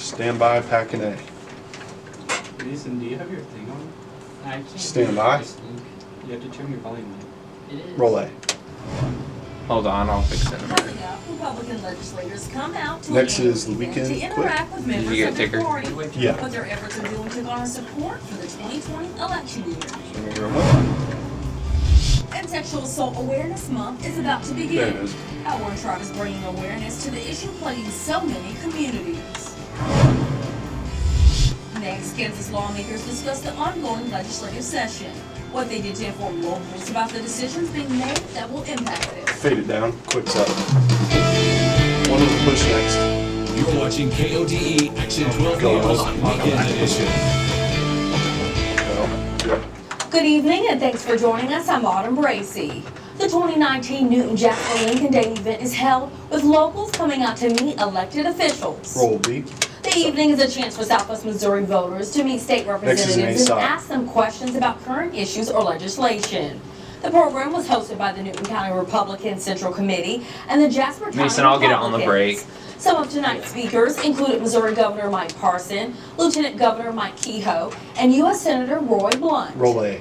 Stand by, packing A. Mason, do you have your thing on? I can't Stand hear by. this thing. You have to turn your volume up. It is. Roll A. Hold on, I'll fix it in a minute. Coming up, Republican legislators come out to Next an is the event weekend to quick. interact with members Did you get of their ticker? party. Yeah. What their efforts are doing to garner support for the 2020 election year. So we're gonna win. And Sexual Assault Awareness Month is about to There it begin. is. Our One Tribe is bringing awareness to the issue plaguing so many communities. Next, Kansas lawmakers discuss the ongoing legislative session, what they did to inform locals about the decisions being made that will impact them. Fade it down. Quick's up. One of the push next. You're watching KODE Action 12 News Weekend Edition. Go. Good evening and thanks for joining us. I'm Autumn Bracey. The 2019 Newton Jasper Lincoln Day event is held with locals coming out to meet elected officials. Roll B. The evening is a chance for Southwest Missouri voters to meet state representatives and Nexstar. ask them questions about current issues or legislation. The program was hosted by the Newton County Republican Central Committee and the Jasper County Mason, I'll get it on the Republicans. break. Some of tonight's speakers included Missouri Governor Mike Parson, Lieutenant Governor Mike Kehoe, and U.S. Senator Roy Blunt. Roll A.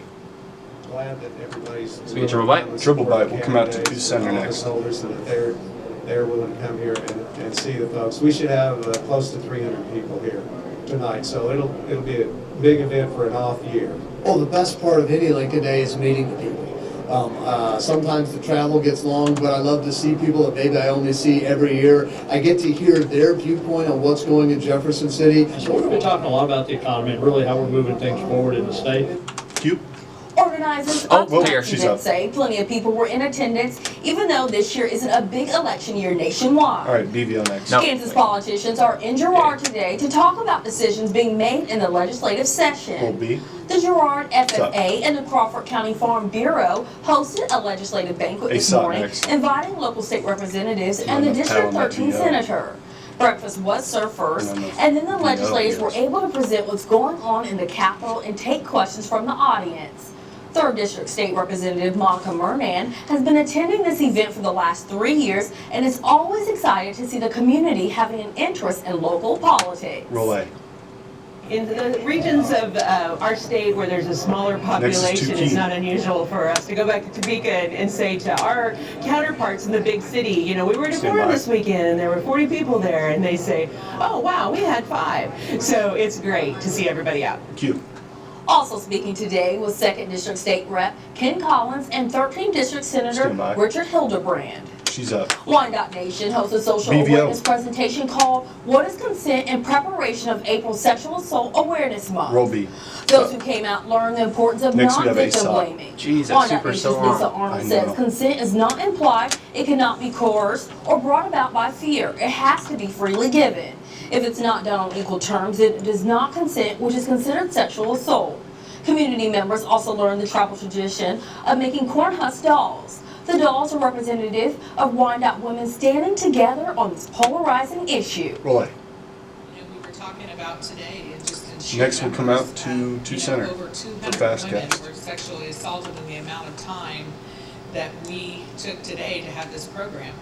Glad that everybody's. So we get triple bite? Triple bite. We'll come out to 2 center next. Holders so that they're willing to come here and see the folks. We should have close to 300 people here tonight, so it'll be a big event for an off year. Well, the best part of any Lincoln Day is meeting the people. Sometimes the travel gets long, but I love to see people that maybe I only see every year. I get to hear their viewpoint on what's going in Jefferson City. So we're going to be talking a lot about the economy and really how we're moving things forward in the state. Q. Organizers Oh, of well, tonight's she's event up. say plenty of people were in attendance, even though this year isn't a big election year nationwide. All right, BVO next. No. Kansas politicians are in Girard today to talk about decisions being made in the legislative Roll session. B. The Girard up? FFA and the Crawford County Farm Bureau hosted a legislative banquet Hey, this sup, morning, next. inviting local state representatives and the enough District talent at 13 BVO. senator. Breakfast was served first, Not enough and then the BVO legislators were yes. able to present what's going on in the Capitol and take questions from the audience. 3rd District State Representative Monica Murnan has been attending this event for the last 3 years and is always excited to see the community having an interest in local politics. Roll A. In the regions of our state where there's a smaller Next is population, Tukey. it's not unusual for us to go back to Topeka and say to our counterparts in the big city, you know, we were in Stand Florida by. this weekend and there were 40 people there, and they say, oh wow, we had 5. So it's great to see everybody out. Q. Also speaking today was 2nd District State Rep Ken Collins and 13th District Senator Stand by. Richard Hildebrand. She's up. Wyandotte Nation hosts a social BVO. awareness presentation called What is Consent in preparation of April's Sexual Assault Awareness Month. Roll B. Those who came out learned the importance of Next we have non-victim ASOP. blaming. Jeez, that's Wyandotte super Nation's so long. Lisa Arnold I know. says consent is not implied, it cannot be coerced or brought about by fear. It has to be freely given. If it's not done on equal terms, it does not consent, which is considered sexual assault. Community members also learned the tribal tradition of making corn husk dolls. The dolls are representative of Wyandotte women standing together on this polarizing issue. Roll A. We were talking about today, and just in Next we'll come out to 2 center over 200 for fast women cast. were sexually assaulted in the amount of time that we took today to have this program.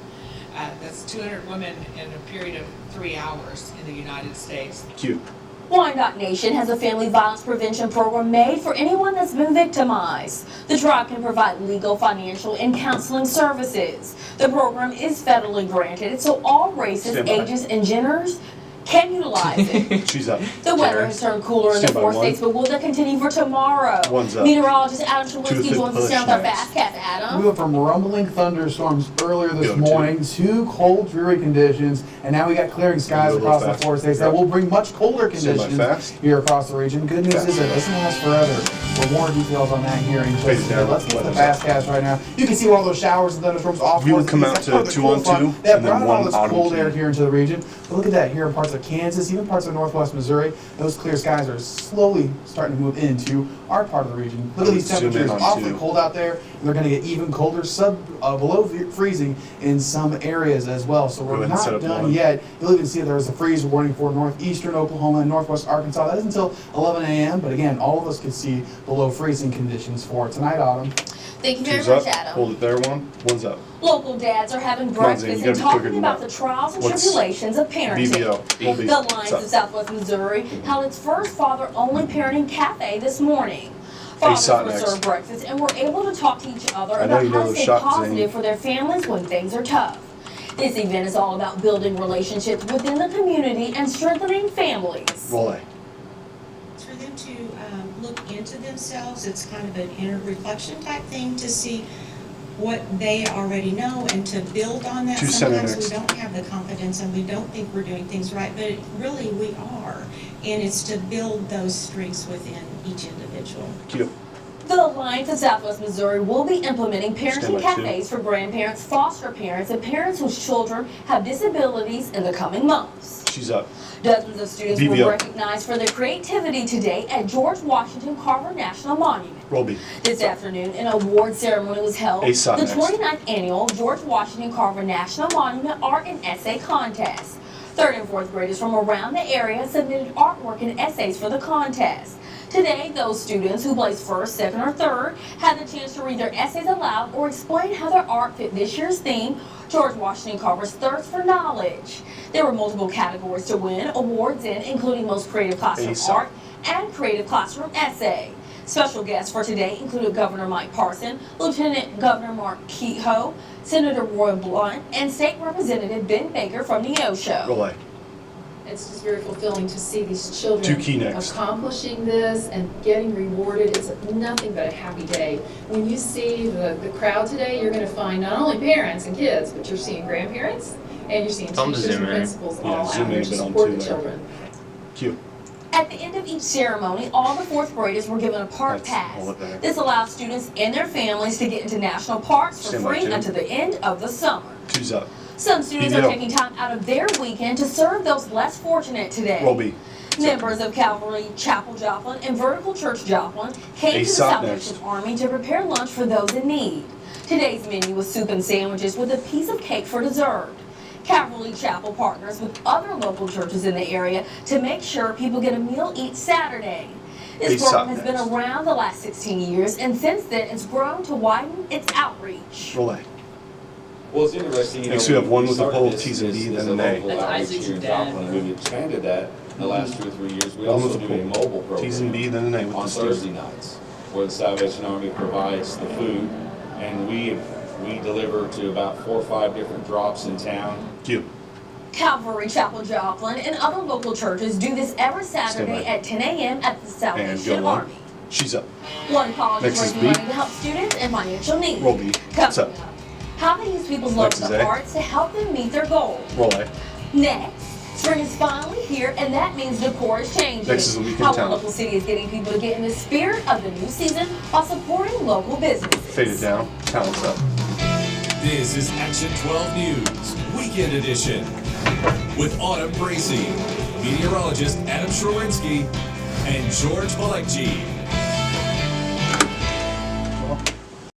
That's 200 women in a period of 3 hours in the United States. Q. Wyandotte Nation has a family violence prevention program made for anyone that's been victimized. The tribe can provide legal, financial, and counseling services. The program is federally granted, so all races, Stand by. ages, and genders can utilize it. She's up. The weather Jared. has turned cooler in the Stand by 4 one. states, but will that continue for tomorrow? One's up. Meteorologist Adam Two Shawinski to joins us push now with our next. fast cast. Adam. We went from rumbling thunderstorms earlier this Go, morning to cold, dreary conditions, and now we got clearing skies Go a little across the fast. 4 states that Yep. will bring much colder Stand by conditions fast. here across the region. Good news Fast. is that it doesn't last forever. For more details on that here in just a Fade it minute. down. Let's get to the Weather's fast up. cast right now. You can see all those showers and thunderstorms off. We will towards the come east. out That's to part of the 2 cool on front 2, that and then brought all one this autumn cold air heat. here into the region. But look at that here in parts of Kansas, even parts of northwest Missouri. Those clear skies are slowly starting to move into our part of the region. Look at these Zoom in temperatures, on awfully 2. cold out there, and they're going to get even colder, below freezing in some areas as well. So Go we're ahead and set not up done one. yet. You'll even see there is a freeze warning for northeastern Oklahoma and northwest Arkansas. That is until 11 a.m. But again, all of us could see below freezing conditions for tonight, Autumn. Thank you very Two's much, up. Adam. Hold it there, one. One's up. Local dads are having on, Zane, breakfast you and gotta be quicker talking than about that. the trials and What's tribulations of parenting. BBO. We'll be- The Lions of Southwest Missouri held its first father-only parenting cafe this morning. Fathers shot were next. served breakfast and were able to talk to each other I know about you know how to those stay shots, positive Zane. for their families when things are tough. This event is all about building relationships within the community and strengthening families. Roll A. For them to look into themselves, it's kind of an inner reflection type thing to see what they already know and to build on that. To center Sometimes next. we don't have the confidence and we don't think we're doing things right, but really we are. And it's to build those strengths within each individual. Q. The Alliance of Southwest Missouri will be implementing Stand parenting by two. cafes for grandparents, foster parents, and parents whose children have disabilities in the coming months. She's up. Dozens of students BBO. were recognized for their creativity today at George Washington Carver National Monument. Roll B. This afternoon, an award ceremony was held. ASOP The next. 29th annual George Washington Carver National Monument Art and Essay Contest. Third and fourth graders from around the area submitted artwork and essays for the contest. Today, those students who placed first, second, or third had the chance to read their essays aloud or explain how their art fit this year's theme, George Washington Carver's Thirst for Knowledge. There were multiple categories to win awards in, including Most Creative Classroom ASOP. Art and Creative Classroom Essay. Special guests for today included Governor Mike Parson, Lieutenant Governor Mark Kehoe, Senator Roy Blunt, and State Representative Ben Baker from Neosho. Roll A. It's just very fulfilling to see these children Two key next. accomplishing this and getting rewarded. It's nothing but a happy day. When you see the crowd today, you're going to find not only parents and kids, but you're seeing grandparents and you're seeing Tell them to teachers zoom and in. principals Yeah, all zoom out in there a to bit on support two the there. children. Q. At the end of each ceremony, all the fourth graders were given a park That's all pass. it there. This allows students and their families to get into national parks for Stand by free two. until the end of the summer. Two's up. Some students are BBO. taking time out of their weekend to serve those less fortunate today. Roll B. Members of Calvary Chapel Joplin and Vertical Church Joplin came to the ASOP Salvation next. Army to prepare lunch for those in need. Today's menu was soup and sandwiches with a piece of cake for dessert. Calvary Chapel partners with other local churches in the area to make sure people get a meal each Saturday. This ASOP program has been next. around the last 16 years, and since then it's grown to widen its outreach. Roll A. Well, it's interesting, you know. Next we have one with a started poll, this T's and D, as then an a A. local That's outreach Isaac's here in dad. Joplin, and we've expanded that in the last 2 or 3 years. We One also with a do a poll. mobile program. T's and B, then an A with on the Thursday Steve. nights, where the Salvation Army provides the food, and we deliver to about 4 or 5 different drops in town. Q. Calvary Chapel Joplin and other local churches do this every Saturday by. at 10 a.m. at the And Salvation go on. Army. She's up. One college Next is is raising B. money to help students in financial need. Roll B. What's up? How they use people's love Next for is the A. arts to help them meet their goals. Roll A. Next, spring is finally here, and that means decor is changing. Next is a week in How town. our local city is getting people to get in the spirit of the new season while supporting local businesses. Faded down. Talent's up. This is Action 12 News, Weekend Edition. With Autumn Bracey, meteorologist Adam Sherwinski, and George Malekji.